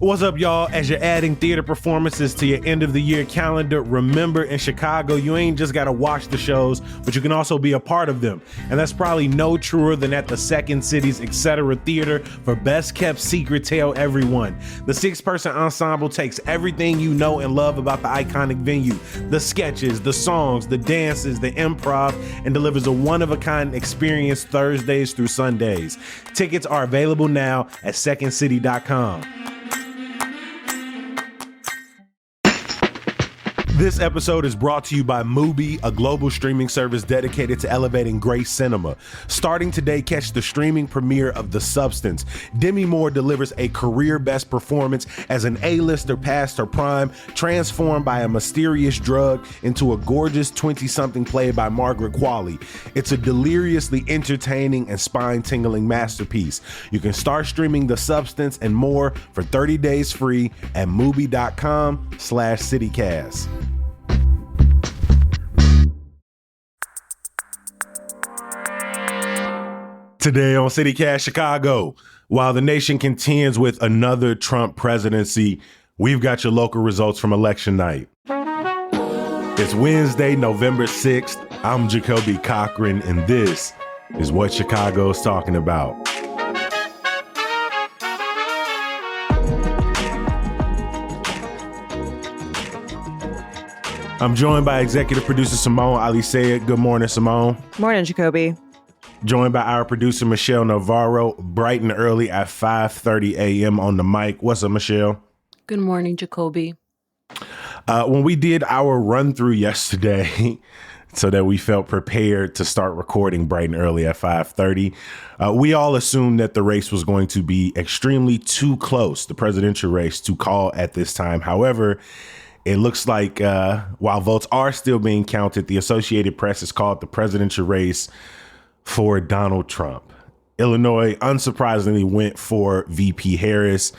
What's up, y'all? As you're adding theater performances to your end of the year calendar, remember in Chicago, you ain't just got to watch the shows, but you can also be a part of them. And that's probably no truer than at the Second City's Etc. Theater for Best Kept Secret Tell Everyone. The 6-person ensemble takes everything you know and love about the iconic venue, the sketches, the songs, the dances, the improv, and delivers a one-of-a-kind experience Thursdays through Sundays. Tickets are available now at secondcity.com. This episode is brought to you by Mubi, a global streaming service dedicated to elevating great cinema. Starting today, catch the streaming premiere of The Substance. Demi Moore delivers a career-best performance as an A-lister past her prime, transformed by a mysterious drug into a gorgeous 20-something played by Margaret Qualley. It's a deliriously entertaining and spine-tingling masterpiece. You can start streaming The Substance and more for 30 days free at Mubi.com/CityCast. Today on CityCast Chicago, while the nation contends with another Trump presidency, we've got your local results from election night. It's Wednesday, November 6th. I'm Jacoby Cochran, and this is what Chicago's talking about. I'm joined by executive producer Simone Ali-Sayed. Good morning, Simone. Morning, Jacoby. Joined by our producer, Michelle Navarro, bright and early at 5:30 a.m. on the mic. What's up, Michelle? Good morning, Jacoby. When we did our run through yesterday, so that we felt prepared to start recording bright and early at 5:30, we all assumed that the race was going to be extremely too close, the presidential race, to call at this time. However, it looks like while votes are still being counted, the Associated Press has called the presidential race for Donald Trump. Illinois, unsurprisingly, went for VP Harris.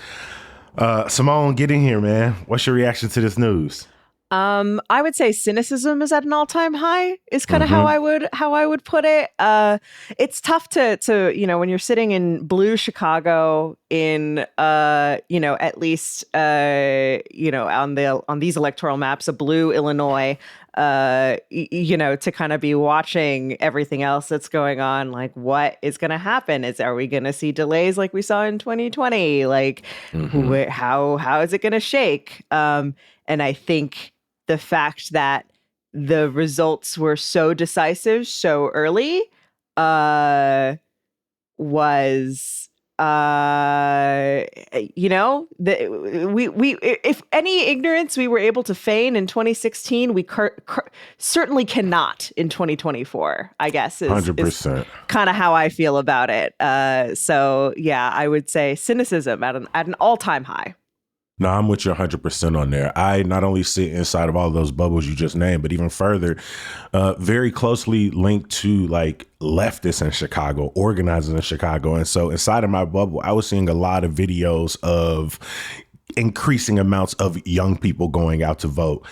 Simone, get in here, man. What's your reaction to this news? I would say cynicism is at an all-time high is kind of how I would put it. It's tough to when you're sitting in blue Chicago in at least on these electoral maps, a blue Illinois, to kind of be watching everything else that's going on, like what is going to happen? Are we going to see delays like we saw in 2020? Like how is it going to shake? And I think the fact that the results were so decisive so early was if any ignorance we were able to feign in 2016, we certainly cannot in 2024, I guess is 100% kind of how I feel about it. So yeah, I would say cynicism at an all-time high. No, I'm with you 100% on there. I not only sit inside of all of those bubbles you just named, but even further, very closely linked to like leftists in Chicago, organizers in Chicago. And so inside of my bubble, I was seeing a lot of videos of increasing amounts of young people going out to vote,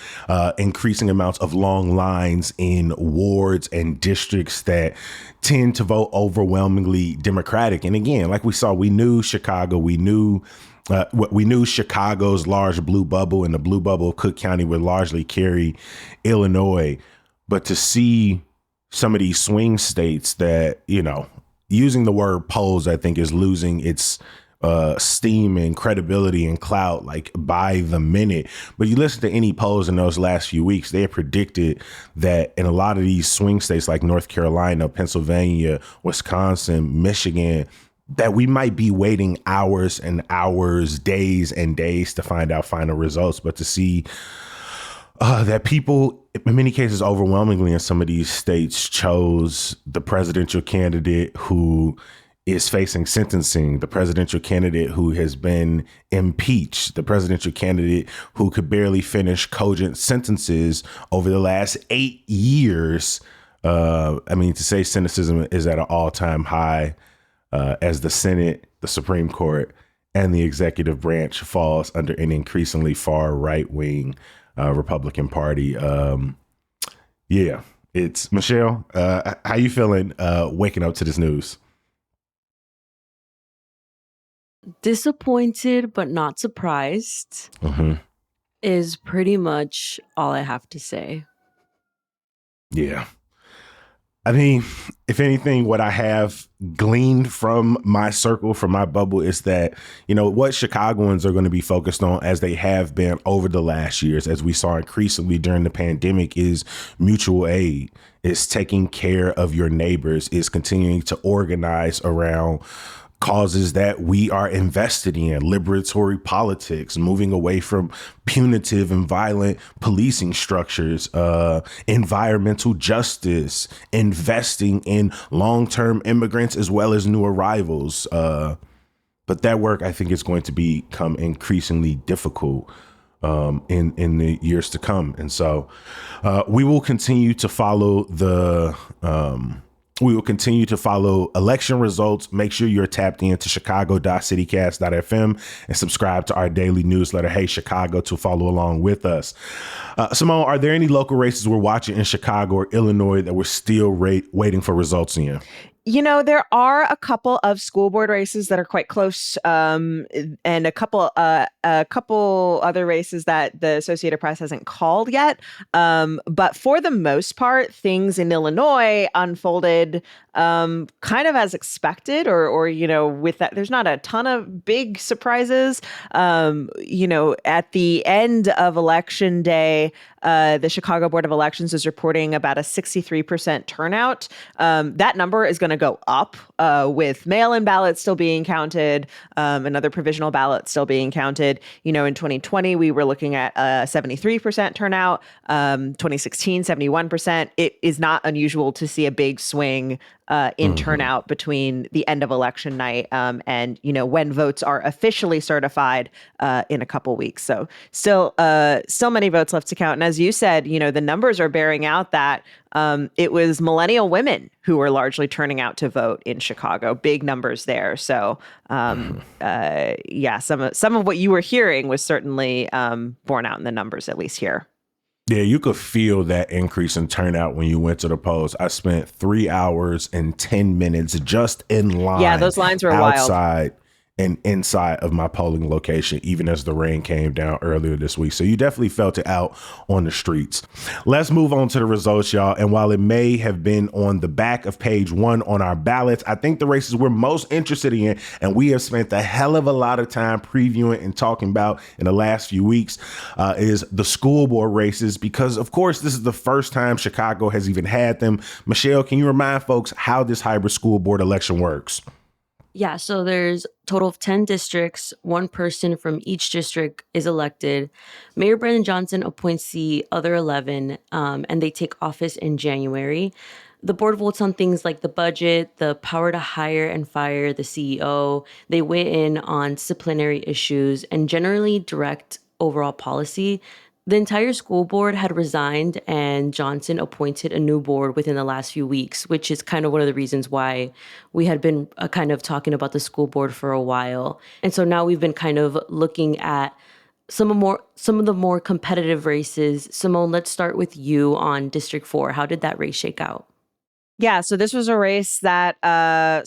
increasing amounts of long lines in wards and districts that tend to vote overwhelmingly Democratic. And again, like we saw, we knew Chicago, we knew Chicago's large blue bubble, and the blue bubble of Cook County would largely carry Illinois. But to see some of these swing states that, using the word polls, I think is losing its steam and credibility and clout like by the minute. But you listen to any polls in those last few weeks, they have predicted that in a lot of these swing states like North Carolina, Pennsylvania, Wisconsin, Michigan, that we might be waiting hours and hours, days and days to find out final results. But to see that people, in many cases, overwhelmingly in some of these states, chose the presidential candidate who is facing sentencing, the presidential candidate who has been impeached, the presidential candidate who could barely finish cogent sentences over the last 8 years. To say cynicism is at an all-time high. As the Senate, the Supreme Court, and the executive branch falls under an increasingly far right-wing Republican Party. It's Michelle. How you feeling waking up to this news? Disappointed but not surprised Mm-hmm. is pretty much all I have to say. Yeah. I mean, if anything, what I have gleaned from my circle, from my bubble, is that, what Chicagoans are going to be focused on, as they have been over the last years, as we saw increasingly during the pandemic, is mutual aid, is taking care of your neighbors, is continuing to organize around causes that we are invested in, liberatory politics, moving away from punitive and violent policing structures, environmental justice, investing in long-term immigrants as well as new arrivals. But that work, I think, is going to become increasingly difficult in the years to come. And so we will continue to follow election results. Make sure you're tapped into chicago.citycast.fm and subscribe to our daily newsletter, Hey Chicago, to follow along with us. Simone, are there any local races we're watching in Chicago or Illinois that we're still waiting for results in? There are a couple of school board races that are quite close, and a couple other races that the Associated Press hasn't called yet. But for the most part, things in Illinois unfolded kind of as expected, or with that, there's not a ton of big surprises. At the end of Election Day, the Chicago Board of Elections is reporting about a 63% turnout. That number is going to go up with mail-in ballots still being counted, and other provisional ballots still being counted. In 2020, we were looking at a 73% turnout. 2016, 71%. It is not unusual to see a big swing in turnout between the end of election night and when votes are officially certified in a couple weeks. So still many votes left to count. And as you said, the numbers are bearing out that it was millennial women who were largely turning out to vote in Chicago. Big numbers there. So some of what you were hearing was certainly borne out in the numbers, at least here. Yeah, you could feel that increase in turnout when you went to the polls. I spent 3 hours and 10 minutes just in line. Yeah, those lines were outside wild. And inside of my polling location, even as the rain came down earlier this week. So you definitely felt it out on the streets. Let's move on to the results, y'all. And while it may have been on the back of page 1 on our ballots, I think the races we're most interested in, and we have spent a hell of a lot of time previewing and talking about in the last few weeks, is the school board races, because of course this is the first time Chicago has even had them. Michelle, can you remind folks how this hybrid school board election works? Yeah, so there's a total of 10 districts. One person from each district is elected. Mayor Brandon Johnson appoints the other 11, and they take office in January. The board votes on things like the budget, the power to hire and fire the CEO. They weigh in on disciplinary issues and generally direct overall policy. The entire school board had resigned, and Johnson appointed a new board within the last few weeks, which is kind of one of the reasons why we had been kind of talking about the school board for a while. And so now we've been kind of looking at some of the more competitive races. Simone, let's start with you on District 4. How did that race shake out? Yeah, so this was a race that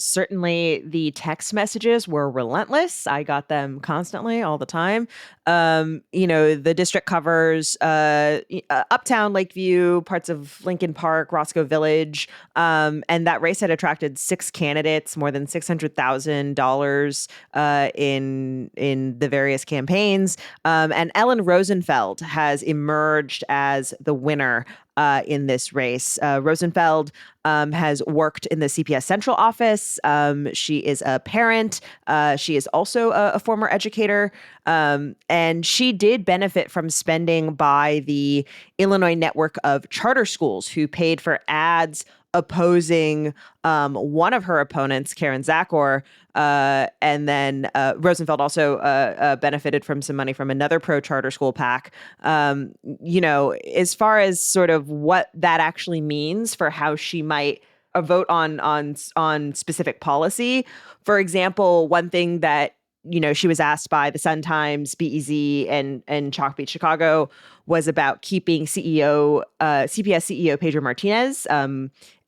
certainly the text messages were relentless. I got them constantly, all the time. The district covers Uptown, Lakeview, parts of Lincoln Park, Roscoe Village, and that race had attracted 6 candidates, more than $600,000 in the various campaigns. And Ellen Rosenfeld has emerged as the winner in this race. Rosenfeld has worked in the CPS Central office. She is a parent. She is also a former educator. And she did benefit from spending by the Illinois network of charter schools who paid for ads opposing one of her opponents, Karen Zachor. And then Rosenfeld also benefited from some money from another pro-charter school PAC. As far as sort of what that actually means for how she might vote on specific policy. For example, one thing that she was asked by the Sun-Times, BEZ, and Chalk Beat Chicago was about keeping CPS CEO Pedro Martinez,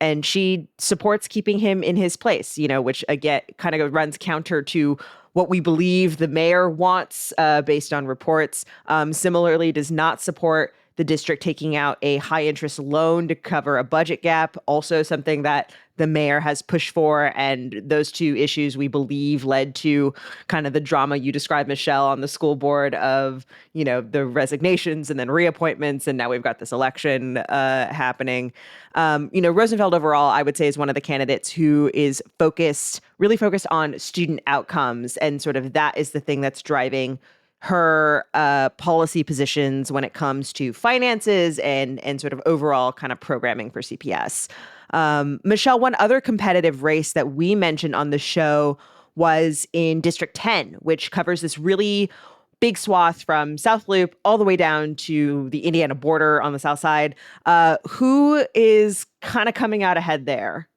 and she supports keeping him in his place, which again kind of runs counter to what we believe the mayor wants based on reports. Similarly, does not support the district taking out a high interest loan to cover a budget gap, also something that the mayor has pushed for. And those two issues, we believe, led to kind of the drama you described, Michelle, on the school board of, the resignations and then reappointments. And now we've got this election happening. Rosenfeld overall, I would say, is one of the candidates who is really focused on student outcomes. And sort of that is the thing that's driving her policy positions when it comes to finances and sort of overall kind of programming for CPS. Michelle, one other competitive race that we mentioned on the show was in District 10, which covers this really big swath from South Loop all the way down to the Indiana border on the south side. Who is kind of coming out ahead there?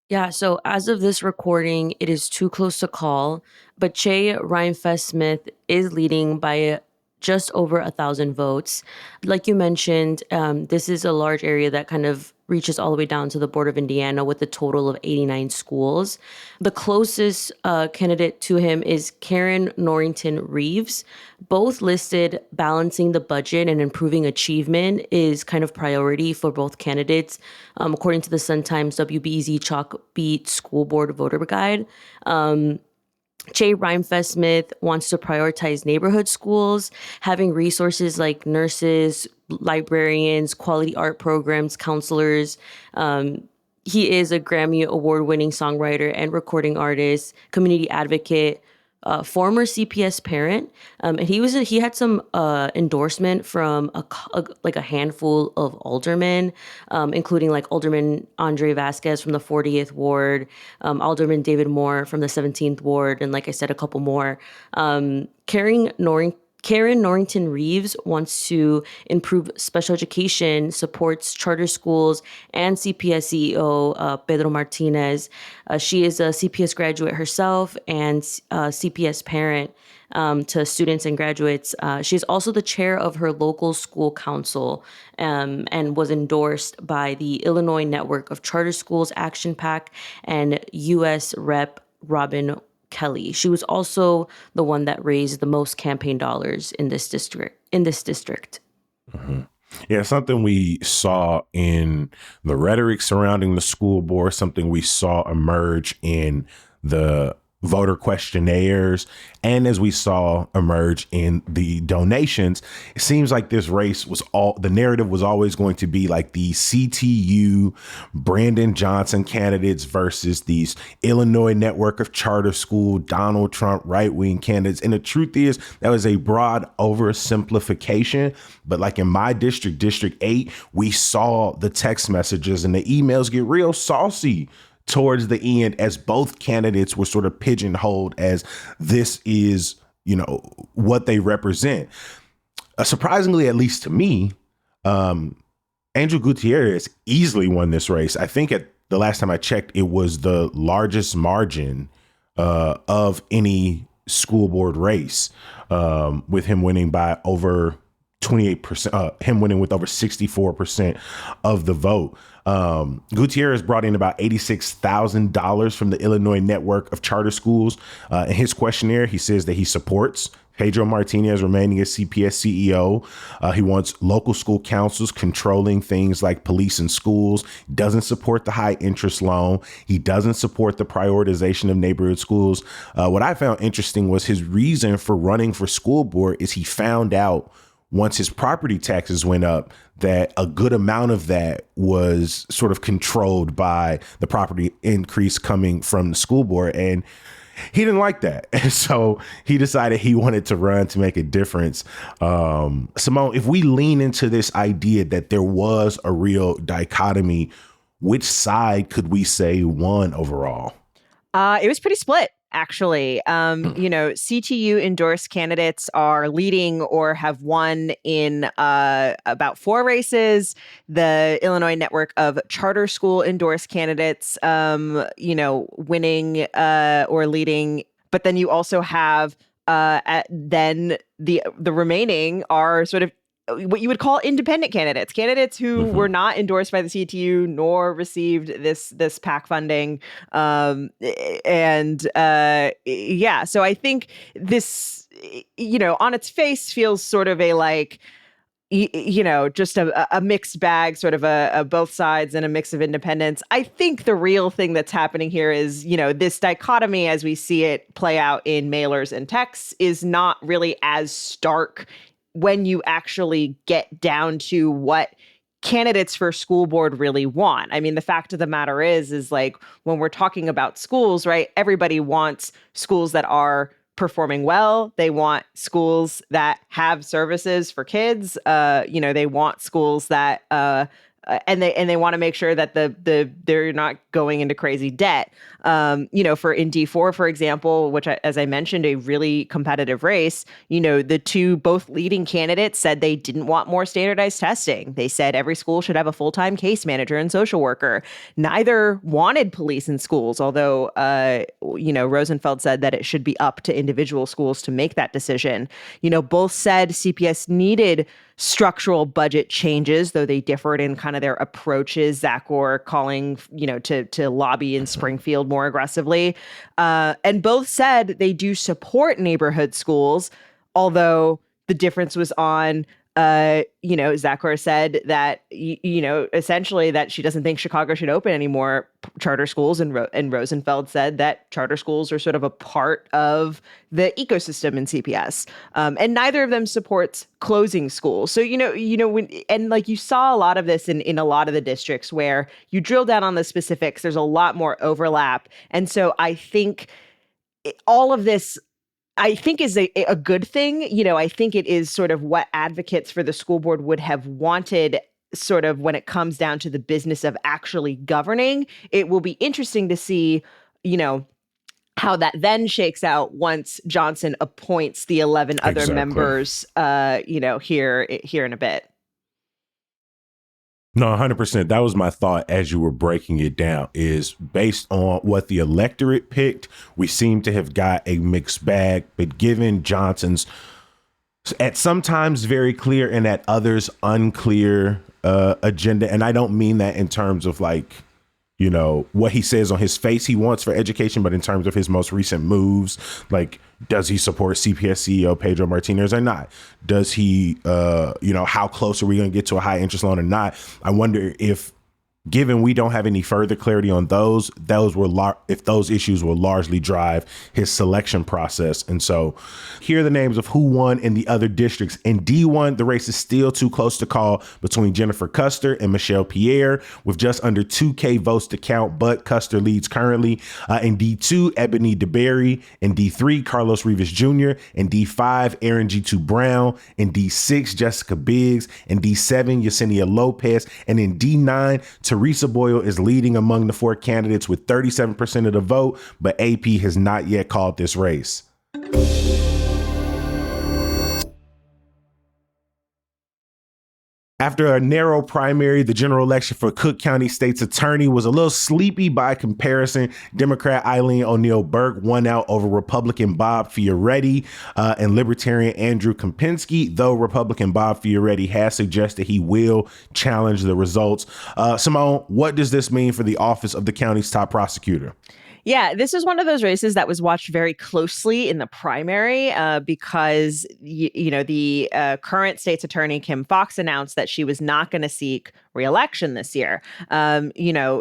Yeah, so as of this recording, it is too close to call, but Che Reinfest Smith is leading by just over 1,000 votes. Like you mentioned, this is a large area that kind of reaches all the way down to the border of Indiana with a total of 89 schools. The closest candidate to him is Karen Norrington Reeves. Both listed balancing the budget and improving achievement is kind of priority for both candidates, according to the Sun-Times WBEZ Chalk Beat School Board Voter Guide. Che Reinfest Smith wants to prioritize neighborhood schools, having resources like nurses, librarians, quality art programs, counselors. He is a Grammy award-winning songwriter and recording artist, community advocate, former CPS parent, and he had some endorsement from a handful of aldermen, including like Alderman Andre Vasquez from the 40th Ward, Alderman David Moore from the 17th Ward, and like I said, a couple more. Karen Norrington Reeves wants to improve special education, supports charter schools, and CPS CEO Pedro Martinez. She is a CPS graduate herself and CPS parent to students and graduates. She's also the chair of her local school council and was endorsed by the Illinois Network of Charter Schools Action PAC and U.S. Rep. Robin Kelly. She was also the one that raised the most campaign dollars in this district. Mm-hmm. Yeah, something we saw in the rhetoric surrounding the school board, something we saw emerge in the voter questionnaires, and as we saw emerge in the donations, it seems like this race the narrative was always going to be like the CTU Brandon Johnson candidates versus these Illinois Network of Charter School Donald Trump right-wing candidates. And the truth is that was a broad oversimplification. But like in my district, District 8, we saw the text messages and the emails get real saucy towards the end as both candidates were sort of pigeonholed as this is, what they represent. Surprisingly, at least to me, Angel Gutierrez easily won this race. I think at the last time I checked, it was the largest margin of any school board race, with him winning by over 28%, him winning with over 64% of the vote. Gutierrez brought in about $86,000 from the Illinois Network of Charter Schools. In his questionnaire, he says that he supports Pedro Martinez remaining as CPS CEO. He wants local school councils controlling things like police and schools, doesn't support the high interest loan. He doesn't support the prioritization of neighborhood schools. What I found interesting was his reason for running for school board is he found out once his property taxes went up that a good amount of that was sort of controlled by the property increase coming from the school board. And he didn't like that. And so he decided he wanted to run to make a difference. Simone, if we lean into this idea that there was a real dichotomy, which side could we say won overall? It was pretty split, actually. CTU endorsed candidates are leading or have won in about 4 races. The Illinois Network of Charter School endorsed candidates, winning or leading. But then you also have then the remaining are sort of what you would call independent candidates who were not endorsed by the CTU nor received this PAC funding. Yeah, so I think this, on its face feels sort of a like, just a mixed bag, sort of a both sides and a mix of independents. I think the real thing that's happening here is, this dichotomy as we see it play out in mailers and texts is not really as stark when you actually get down to what candidates for school board really want. I mean, the fact of the matter is like when we're talking about schools, right? Everybody wants schools that are performing well. They want schools that have services for kids. They want schools that and they want to make sure that they're not going into crazy debt. For in D4, for example, which as I mentioned, a really competitive race, the two both leading candidates said they didn't want more standardized testing. They said every school should have a full-time case manager and social worker. Neither wanted police in schools, although, Rosenfeld said that it should be up to individual schools to make that decision. Both said CPS needed structural budget changes, though they differed in kind of their approaches. Zach Orr calling, to lobby in Springfield more aggressively. And both said they do support neighborhood schools, although the difference was on, Zach Orr said that, essentially that she doesn't think Chicago should open any more charter schools. And Rosenfeld said that charter schools are sort of a part of the ecosystem in CPS. And neither of them supports closing schools. So, you saw a lot of this in a lot of the districts where you drill down on the specifics, there's a lot more overlap. And so I think all of this, I think is a good thing. I think it is sort of what advocates for the school board would have wanted, sort of when it comes down to the business of actually governing. It will be interesting to see, how that then shakes out once Johnson appoints the 11 other members, here in a bit. No, 100%. That was my thought as you were breaking it down, is based on what the electorate picked, we seem to have got a mixed bag, but given Johnson's at sometimes very clear and at others unclear agenda, and I don't mean that in terms of like, what he says on his face he wants for education, but in terms of his most recent moves, like, does he support CPS CEO Pedro Martinez or not? Does he, how close are we going to get to a high interest loan or not? I wonder if, given we don't have any further clarity on those if those issues will largely drive his selection process. And so here are the names of who won in the other districts. In D1, the race is still too close to call between Jennifer Custer and Michelle Pierre, with just under 2K votes to count, but Custer leads currently. In D2, Ebony DeBerry. In D3, Carlos Rivas Jr. In D5, Aaron G2 Brown. In D6, Jessica Biggs. In D7, Yesenia Lopez. And in D9, Teresa Boyle is leading among the four candidates with 37% of the vote, but AP has not yet called this race. After a narrow primary, the general election for Cook County State's attorney was a little sleepy by comparison. Democrat Eileen O'Neill Burke won out over Republican Bob Fioretti and Libertarian Andrew Kempinski, though Republican Bob Fioretti has suggested he will challenge the results. Simone, what does this mean for the office of the county's top prosecutor? Yeah, this is one of those races that was watched very closely in the primary because, the current state's attorney, Kim Foxx, announced that she was not going to seek re-election this year.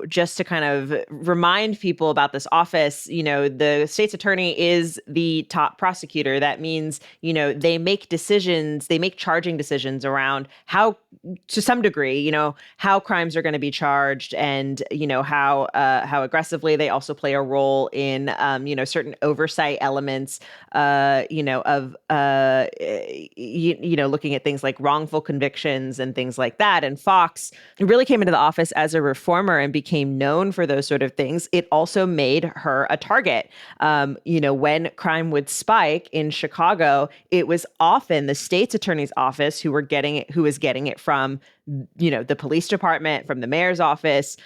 Just to kind of remind people about this office, the state's attorney is the top prosecutor. That means, they make charging decisions around how, to some degree, how crimes are going to be charged and, how aggressively. They also play a role in, certain oversight elements, of, looking at things like wrongful convictions and things like that. And Foxx really came into the office as a reformer and became known for those sort of things. It also made her a target. When crime would spike in Chicago, it was often the state's attorney's office who was getting it from, the police department, from the mayor's office,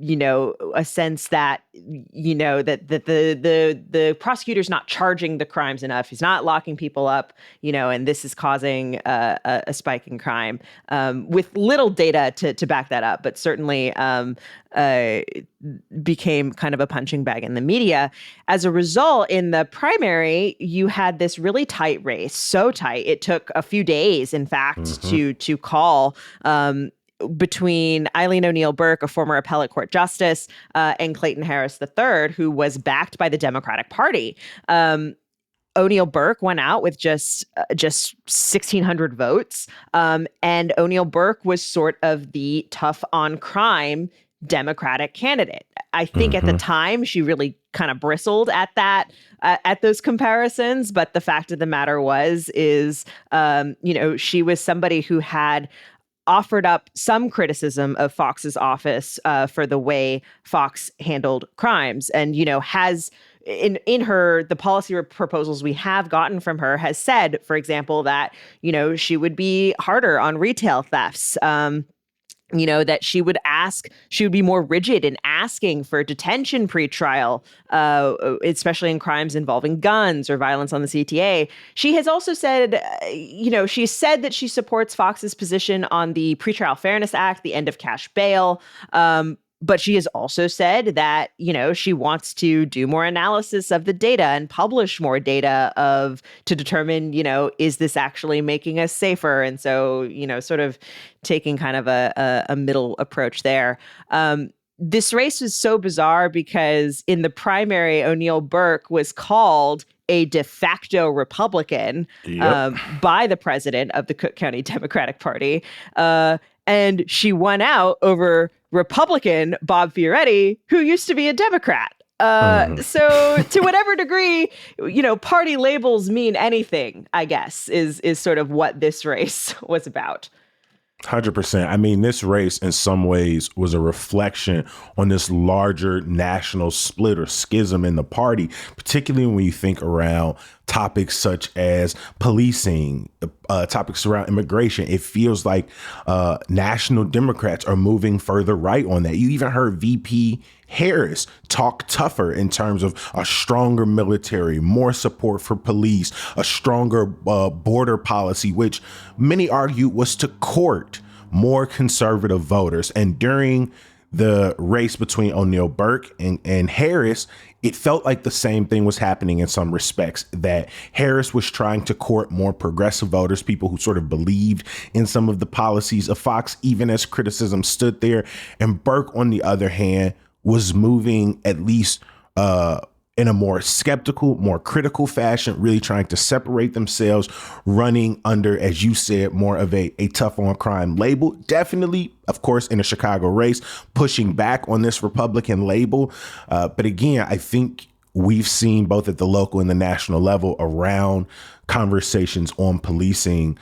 a sense that, that the prosecutor's not charging the crimes enough. He's not locking people up, and this is causing a spike in crime, with little data to back that up, but certainly became kind of a punching bag in the media. As a result, in the primary, you had this really tight race, so tight. It took a few days, in fact, to call, between Eileen O'Neill Burke, a former appellate court justice, and Clayton Harris III, who was backed by the Democratic Party. O'Neill Burke went out with just 1,600 votes, and O'Neill Burke was sort of the tough on crime Democratic candidate. I think at the time she really kind of bristled at that, at those comparisons. But the fact of the matter is, she was somebody who had offered up some criticism of Fox's office for the way Fox handled crimes, and has in her, the policy proposals we have gotten from her, has said, for example, that she would be harder on retail thefts. That she would be more rigid in asking for detention pretrial, especially in crimes involving guns or violence on the CTA. She has also said, she said that she supports Fox's position on the Pretrial Fairness Act, the end of cash bail. But she has also said that, she wants to do more analysis of the data and publish more data to determine, is this actually making us safer? And so, sort of taking kind of a middle approach there. This race was so bizarre because in the primary, O'Neill Burke was called a de facto Republican by the president of the Cook County Democratic Party. And she won out over Republican Bob Fioretti, who used to be a Democrat. So to whatever degree, party labels mean anything, I guess, is sort of what this race was about. 100%. I mean, this race in some ways was a reflection on this larger national split or schism in the party, particularly when you think around topics such as policing, topics around immigration. It feels like national Democrats are moving further right on that. You even heard VP Harris talk tougher in terms of a stronger military, more support for police, a stronger border policy, which many argue was to court more conservative voters. And during the race between O'Neill Burke and Harris, it felt like the same thing was happening in some respects, that Harris was trying to court more progressive voters, people who sort of believed in some of the policies of Fox, even as criticism stood there. And Burke, on the other hand, was moving at least in a more skeptical, more critical fashion, really trying to separate themselves, running under, as you said, more of a tough on crime label. Definitely, of course, in the Chicago race, pushing back on this Republican label. But again, I think we've seen both at the local and the national level around conversations on policing,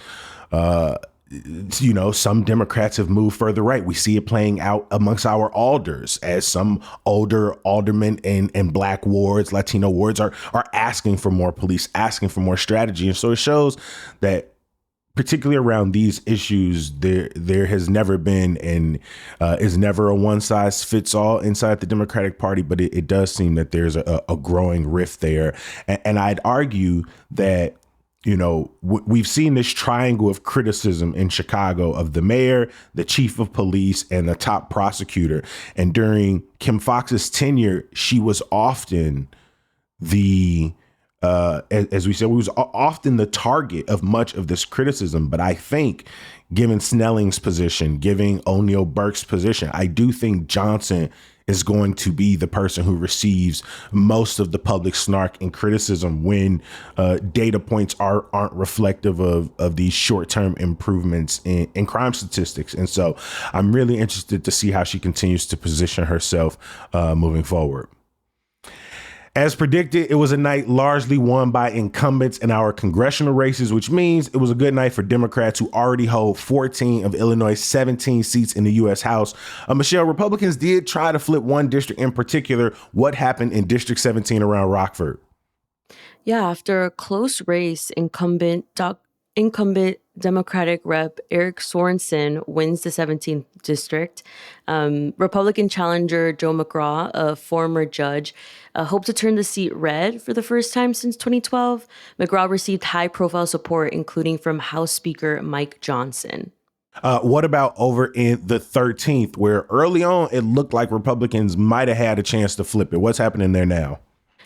some Democrats have moved further right. We see it playing out amongst our alders as some older aldermen in Black wards, Latino wards are asking for more police, asking for more strategy. And so it shows that particularly around these issues, there has never been and is never a one size fits all inside the Democratic Party. But it does seem that there's a growing rift there. And I'd argue that we've seen this triangle of criticism in Chicago of the mayor, the chief of police, and the top prosecutor. And during Kim Foxx's tenure, she was often as we said, we was often the target of much of this criticism. But I think, given Snelling's position, given O'Neill Burke's position, I do think Johnson is going to be the person who receives most of the public snark and criticism when data points aren't reflective of these short-term improvements in crime statistics. And so I'm really interested to see how she continues to position herself moving forward. As predicted, it was a night largely won by incumbents in our congressional races, which means it was a good night for Democrats who already hold 14 of Illinois' 17 seats in the U.S. House. Michelle, Republicans did try to flip one district in particular. What happened in District 17 around Rockford? Yeah, after a close race, incumbent Democratic Rep Eric Sorensen wins the 17th district. Republican challenger Joe McGraw, a former judge, hoped to turn the seat red for the first time since 2012. McGraw received high-profile support, including from House Speaker Mike Johnson. What about over in the 13th, where early on it looked like Republicans might have had a chance to flip it? What's happening there now?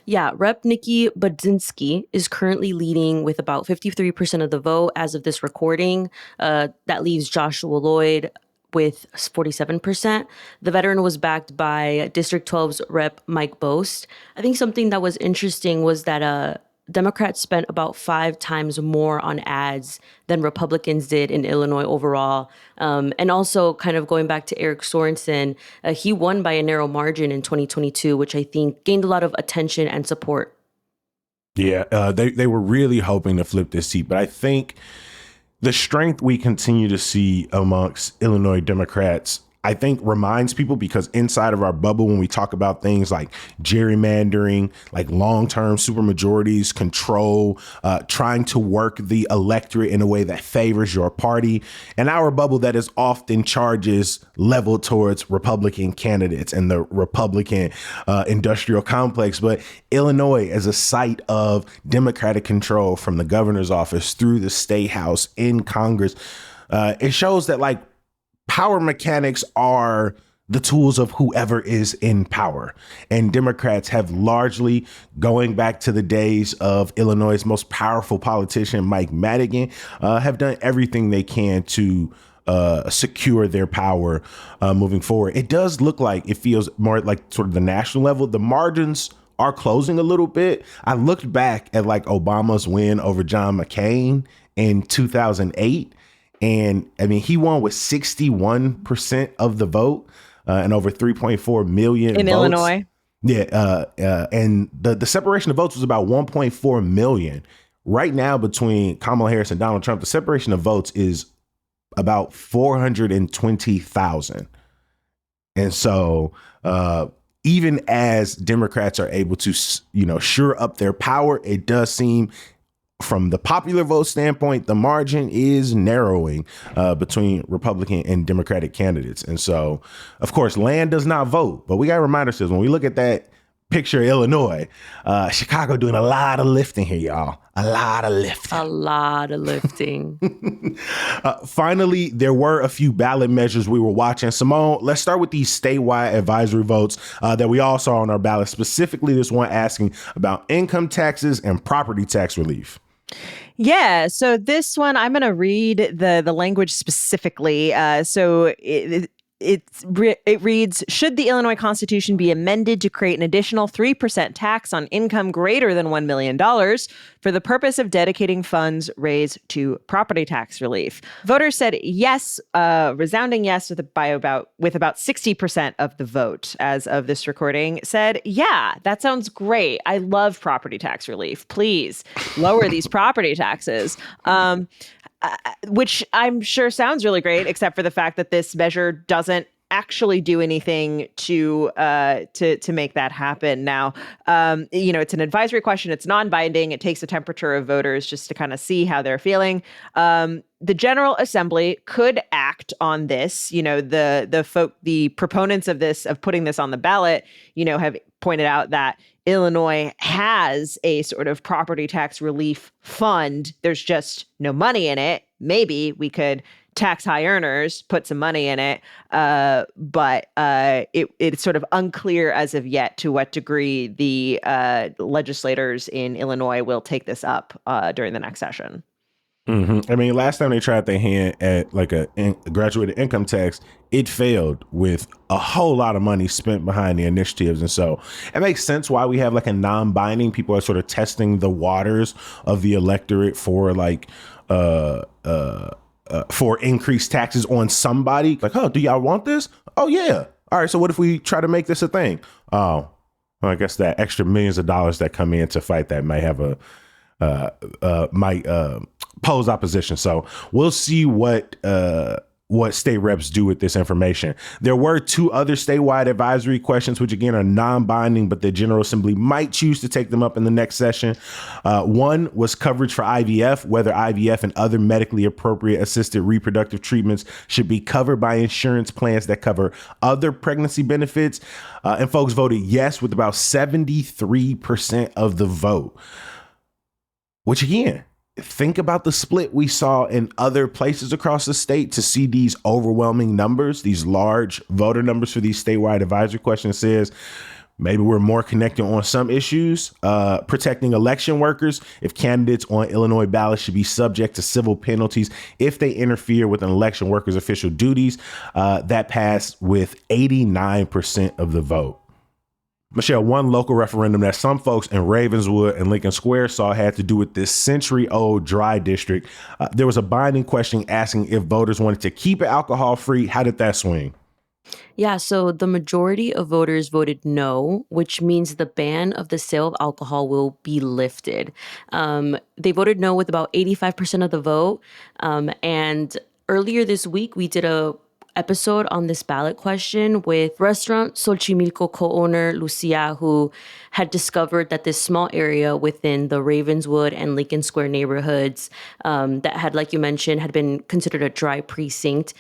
Yeah, Rep. Nikki Budzinski is currently leading with about 53% of the vote as of this recording. That leaves Joshua Lloyd with 47%. The veteran was backed by District 12's Rep. Mike Bost. I think something that was interesting was that Democrats spent about 5 times more on ads than Republicans did in Illinois overall. And also kind of going back to Eric Sorensen, he won by a narrow margin in 2022, which I think gained a lot of attention and support. Yeah, they were really hoping to flip this seat. But I think the strength we continue to see amongst Illinois Democrats, I think, reminds people, because inside of our bubble, when we talk about things like gerrymandering, like long-term supermajorities, control, trying to work the electorate in a way that favors your party, and our bubble that is often charges leveled towards Republican candidates and the Republican industrial complex. But Illinois, as a site of Democratic control from the governor's office through the state house in Congress, it shows that, like, power mechanics are the tools of whoever is in power. And Democrats have largely, going back to the days of Illinois' most powerful politician, Mike Madigan, have done everything they can to secure their power moving forward. It does look like, it feels more like sort of the national level. The margins are closing a little bit. I looked back at like Obama's win over John McCain in 2008. And I mean, he won with 61% of the vote and over 3.4 million in votes. Illinois. Yeah. And the separation of votes was about 1.4 million. Right now, between Kamala Harris and Donald Trump, the separation of votes is about 420,000. And so even as Democrats are able to, shore up their power, it does seem, from the popular vote standpoint, the margin is narrowing between Republican and Democratic candidates. And so, of course, land does not vote. But we got to remind ourselves, when we look at that picture of Illinois, Chicago doing a lot of lifting here, y'all. A lot of lifting. A lot of lifting. Finally, there were a few ballot measures we were watching. Simone, let's start with these statewide advisory votes that we all saw on our ballot, specifically this one asking about income taxes and property tax relief. Yeah, so this one, I'm going to read the language specifically. So it reads, should the Illinois Constitution be amended to create an additional 3% tax on income greater than $1 million for the purpose of dedicating funds raised to property tax relief? Voters said yes, resounding yes, with about 60% of the vote as of this recording said, yeah, that sounds great. I love property tax relief. Please lower these property taxes. Which I'm sure sounds really great, except for the fact that this measure doesn't actually do anything to make that happen. Now, it's an advisory question. It's non-binding. It takes the temperature of voters just to kind of see how they're feeling. The General Assembly could act on this. The proponents of this, of putting this on the ballot, have pointed out that Illinois has a sort of property tax relief fund. There's just no money in it. Maybe we could tax high earners, put some money in it. But it's sort of unclear as of yet to what degree the legislators in Illinois will take this up during the next session. Mm-hmm. I mean, last time they tried their hand at like a graduated income tax, it failed with a whole lot of money spent behind the initiatives. And so it makes sense why we have like a non-binding. People are sort of testing the waters of the electorate for like for increased taxes on somebody. Like, oh, do y'all want this? Oh, yeah. All right. So what if we try to make this a thing? Oh, well, I guess that extra millions of dollars that come in to fight that might have might pose opposition. So we'll see what what state reps do with this information. There were 2 other statewide advisory questions, which again are non-binding, but the General Assembly might choose to take them up in the next session. One was coverage for IVF, whether IVF and other medically appropriate assisted reproductive treatments should be covered by insurance plans that cover other pregnancy benefits. And folks voted yes with about 73% of the vote, which again, think about the split we saw in other places across the state to see these overwhelming numbers, these large voter numbers for these statewide advisory questions. Says maybe we're more connected on some issues, protecting election workers. If candidates on Illinois ballots should be subject to civil penalties if they interfere with an election worker's official duties. That passed with 89% of the vote. Michelle, one local referendum that some folks in Ravenswood and Lincoln Square saw had to do with this century-old dry district. There was a binding question asking if voters wanted to keep it alcohol-free. How did that swing? Yeah, so the majority of voters voted no, which means the ban of the sale of alcohol will be lifted. They voted no with about 85% of the vote. And earlier this week, we did a episode on this ballot question with restaurant Xochimilco co-owner Lucia, who had discovered that this small area within the Ravenswood and Lincoln Square neighborhoods that had, like you mentioned, had been considered a dry precinct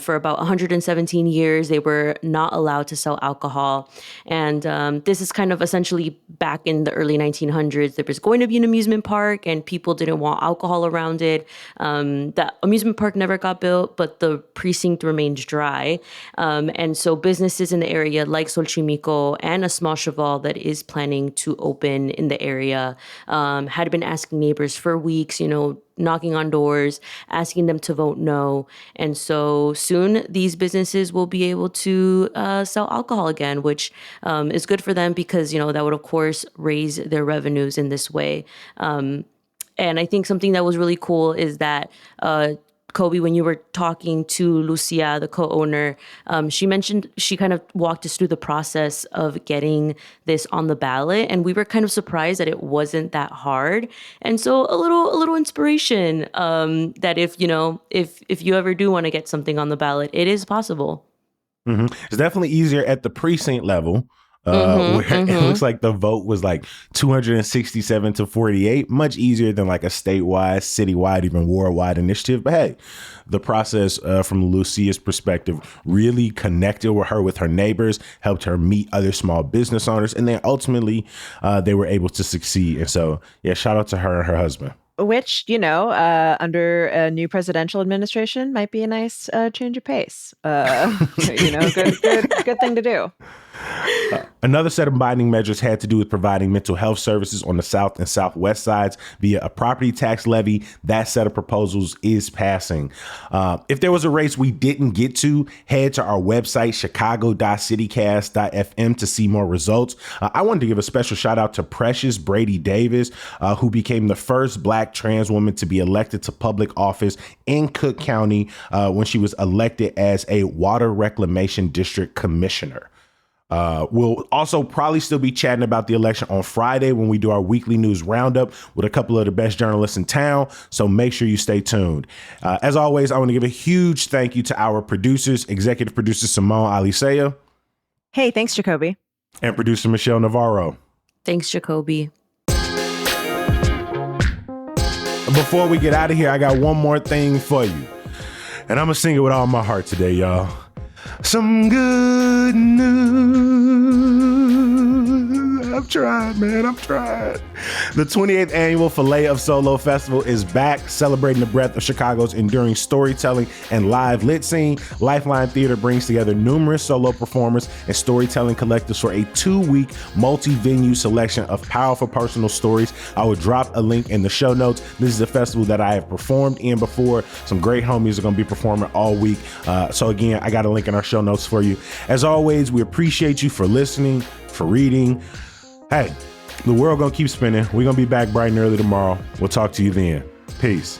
for about 117 years. They were not allowed to sell alcohol. And this is kind of essentially back in the early 1900s. There was going to be an amusement park and people didn't want alcohol around it. That amusement park never got built, but the precinct remained dry. And so businesses in the area like Xochimilco and a small cheval that is planning to open in the area had been asking neighbors for weeks, knocking on doors, asking them to vote no. And so soon these businesses will be able to sell alcohol again, which is good for them because, that would, of course, raise their revenues in this way. And I think something that was really cool is that Kobe, when you were talking to Lucia, the co-owner, she mentioned she kind of walked us through the process of getting this on the ballot, and we were kind of surprised that it wasn't that hard. And so a little inspiration that if you ever do want to get something on the ballot, it is possible. Mm-hmm. It's definitely easier at the precinct level. Where it looks like the vote was like 267 to 48, much easier than like a statewide, citywide, even worldwide initiative. But hey, the process from Lucia's perspective really connected with her neighbors, helped her meet other small business owners, and then ultimately they were able to succeed. And so, yeah, shout out to her and her husband. Which, under a new presidential administration might be a nice change of pace. Good thing to do. Another set of binding measures had to do with providing mental health services on the south and southwest sides via a property tax levy. That set of proposals is passing. If there was a race we didn't get to, head to our website, chicago.citycast.fm, to see more results. I wanted to give a special shout out to Precious Brady Davis, who became the first Black trans woman to be elected to public office in Cook County when she was elected as a Water Reclamation District Commissioner. We'll also probably still be chatting about the election on Friday when we do our weekly news roundup with a couple of the best journalists in town. So make sure you stay tuned. As always, I want to give a huge thank you to our producers, executive producer Simone Alicea. Hey, thanks, Jacoby. And producer Michelle Navarro. Thanks, Jacoby. Before we get out of here, I got one more thing for you. And I'm going to sing it with all my heart today, y'all. Some good news. I've tried, man. I've tried. The 28th annual Filet of Solo Festival is back, celebrating the breadth of Chicago's enduring storytelling and live lit scene. Lifeline Theater brings together numerous solo performers and storytelling collectives for a 2-week multi-venue selection of powerful personal stories. I will drop a link in the show notes. This is a festival that I have performed in before. Some great homies are going to be performing all week. So again, I got a link in our show notes for you. As always, we appreciate you for listening, for reading. Hey, the world gonna keep spinning. We're gonna be back bright and early tomorrow. We'll talk to you then. Peace.